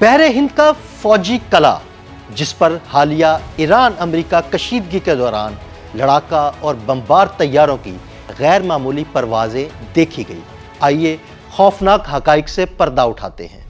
بحر ہند کا فوجی قلعہ جس پر حالیہ ایران امریکہ کشیدگی کے دوران لڑاکا اور بمبار طیاروں کی غیر معمولی پروازیں دیکھی گئی۔ آئیے خوفناک حقائق سے پردہ اٹھاتے ہیں۔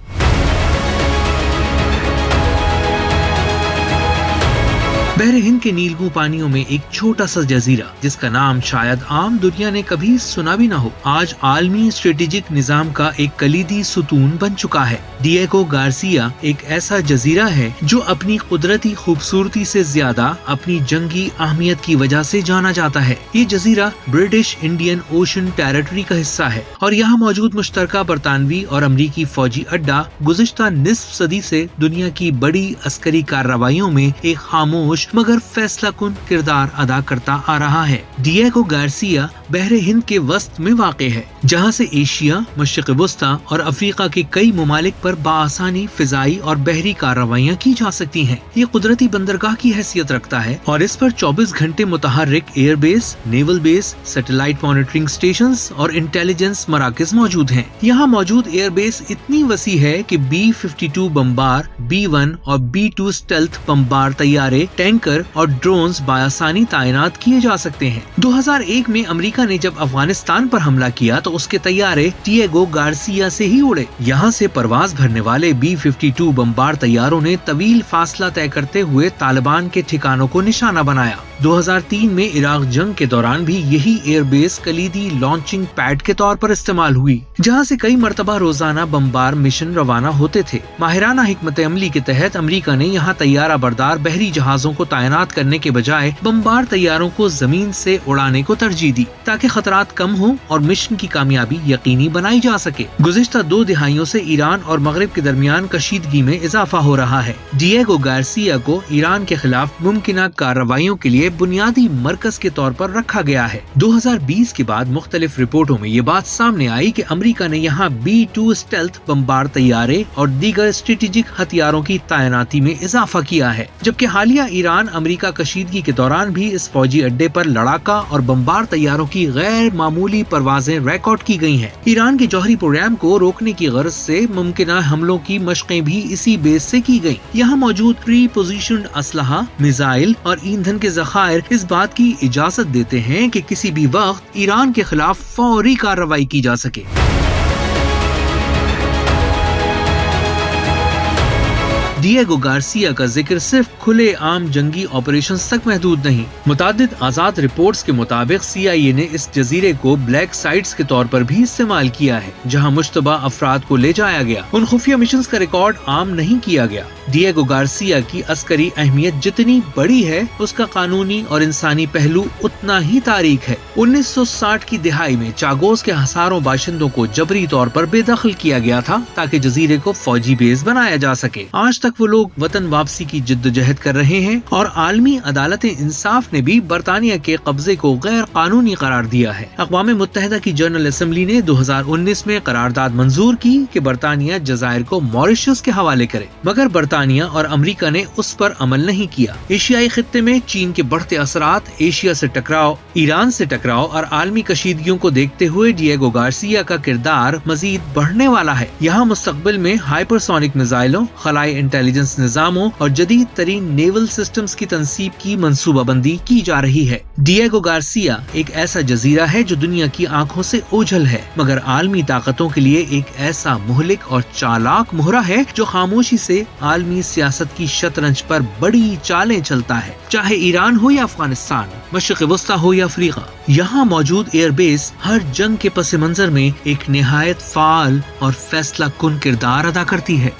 بحر ہند کے نیلگوں پانیوں میں ایک چھوٹا سا جزیرہ جس کا نام شاید عام دنیا نے کبھی سنا بھی نہ ہو، آج عالمی اسٹریٹجک نظام کا ایک کلیدی ستون بن چکا ہے۔ ڈیگو گارسیا ایک ایسا جزیرہ ہے جو اپنی قدرتی خوبصورتی سے زیادہ اپنی جنگی اہمیت کی وجہ سے جانا جاتا ہے۔ یہ جزیرہ برٹش انڈین اوشن ٹیریٹری کا حصہ ہے اور یہاں موجود مشترکہ برطانوی اور امریکی فوجی اڈہ گزشتہ نصف صدی سے دنیا کی بڑی عسکری کارروائیوں میں ایک خاموش مگر فیصلہ کن کردار ادا کرتا آ رہا ہے۔ ڈیگو گارسیا بحر ہند کے وسط میں واقع ہے، جہاں سے ایشیا، مشرق وسطی اور افریقہ کے کئی ممالک پر بآسانی فضائی اور بحری کارروائیاں کی جا سکتی ہیں۔ یہ قدرتی بندرگاہ کی حیثیت رکھتا ہے اور اس پر 24 گھنٹے متحرک ایئر بیس، نیول بیس، سیٹلائٹ مانیٹرنگ سٹیشنز اور انٹیلیجنس مراکز موجود ہیں۔ یہاں موجود ایئر بیس اتنی وسیع ہے کہ B-52 بمبار، B-1 اور B-2 اسٹیلتھ بمبار طیارے، ٹینکر اور ڈرونز بآسانی تعینات کیے جا سکتے ہیں۔ 2001 میں امریکہ نے جب افغانستان پر حملہ کیا تو اس کے طیارے ڈیگو گارسیا سے ہی اڑے۔ یہاں سے پرواز بھرنے والے B-52 بمبار طیاروں نے طویل فاصلہ طے کرتے ہوئے طالبان کے ٹھکانوں کو نشانہ بنایا۔ 2003 میں عراق جنگ کے دوران بھی یہی ایئر بیس کلیدی لانچنگ پیڈ کے طور پر استعمال ہوئی، جہاں سے کئی مرتبہ روزانہ بمبار مشن روانہ ہوتے تھے۔ ماہرانہ حکمت عملی کے تحت امریکہ نے یہاں طیارہ بردار بحری جہازوں کو تعینات کرنے کے بجائے بمبار طیاروں کو زمین سے اڑانے کو ترجیح دی تاکہ خطرات کم ہوں اور مشن کی کامیابی یقینی بنائی جا سکے۔ گزشتہ 2 دہائیوں سے ایران اور مغرب کے درمیان کشیدگی میں اضافہ ہو رہا ہے۔ ڈیگو گارسیا کو ایران کے خلاف ممکنہ کارروائیوں کے لیے بنیادی مرکز کے طور پر رکھا گیا ہے۔ 2020 کے بعد مختلف رپورٹوں میں یہ بات سامنے آئی کہ امریکہ نے یہاں B-2 اسٹیلتھ بمبار طیارے اور دیگر اسٹریٹجک ہتھیاروں کی تعیناتی میں اضافہ کیا ہے، جبکہ حالیہ ایران امریکہ کشیدگی کے دوران بھی اس فوجی اڈے پر لڑاکا اور بمبار طیاروں کی غیر معمولی پروازیں ریکارڈ کی گئی ہیں۔ ایران کے جوہری پروگرام کو روکنے کی غرض سے ممکنہ حملوں کی مشقیں بھی اسی بیس سے کی گئی۔ یہاں موجود پری پوزیشنڈ اسلحہ، میزائل اور ایندھن کے ذخائر اس بات کی اجازت دیتے ہیں کہ کسی بھی وقت ایران کے خلاف فوری کارروائی کی جا سکے۔ ڈیگو گارسیا کا ذکر صرف کھلے عام جنگی آپریشنز تک محدود نہیں۔ متعدد آزاد رپورٹس کے مطابق CIA نے اس جزیرے کو بلیک سائٹس کے طور پر بھی استعمال کیا ہے، جہاں مشتبہ افراد کو لے جایا گیا۔ ان خفیہ مشنز کا ریکارڈ عام نہیں کیا گیا۔ ڈیگو گارسیا کی عسکری اہمیت جتنی بڑی ہے، اس کا قانونی اور انسانی پہلو اتنا ہی تاریک ہے۔ 1960 کی دہائی میں چاگوز کے ہزاروں باشندوں کو جبری طور پر بے دخل کیا گیا تھا تاکہ جزیرے کو فوجی بیس بنایا جا سکے۔ آج تک وہ لوگ وطن واپسی کی جدوجہد کر رہے ہیں اور عالمی عدالت انصاف نے بھی برطانیہ کے قبضے کو غیر قانونی قرار دیا ہے۔ اقوام متحدہ کی جنرل اسمبلی نے 2019 میں قرارداد منظور کی کہ برطانیہ جزائر کو ماریشس کے حوالے کرے، مگر برطانیہ اور امریکہ نے اس پر عمل نہیں کیا۔ ایشیائی خطے میں چین کے بڑھتے اثرات، ایشیا سے ٹکراؤ، ایران سے ٹکراؤ اور عالمی کشیدگیوں کو دیکھتے ہوئے ڈیگو گارسیا کا کردار مزید بڑھنے والا ہے۔ یہاں مستقبل میں ہائپر سونک میزائلوں، خلائی انٹیلیجنس نظاموں اور جدید ترین نیول سسٹمز کی تنصیب کی منصوبہ بندی کی جا رہی ہے۔ ڈیگو گارسیا ایک ایسا جزیرہ ہے جو دنیا کی آنکھوں سے اوجھل ہے، مگر عالمی طاقتوں کے لیے ایک ایسا مہلک اور چالاک مہرہ ہے جو خاموشی سے عالمی سیاست کی شطرنج پر بڑی چالیں چلتا ہے۔ چاہے ایران ہو یا افغانستان، مشرق وسطی ہو یا افریقہ، یہاں موجود ایئر بیس ہر جنگ کے پس منظر میں ایک نہایت فعال اور فیصلہ کن کردار ادا کرتی ہے۔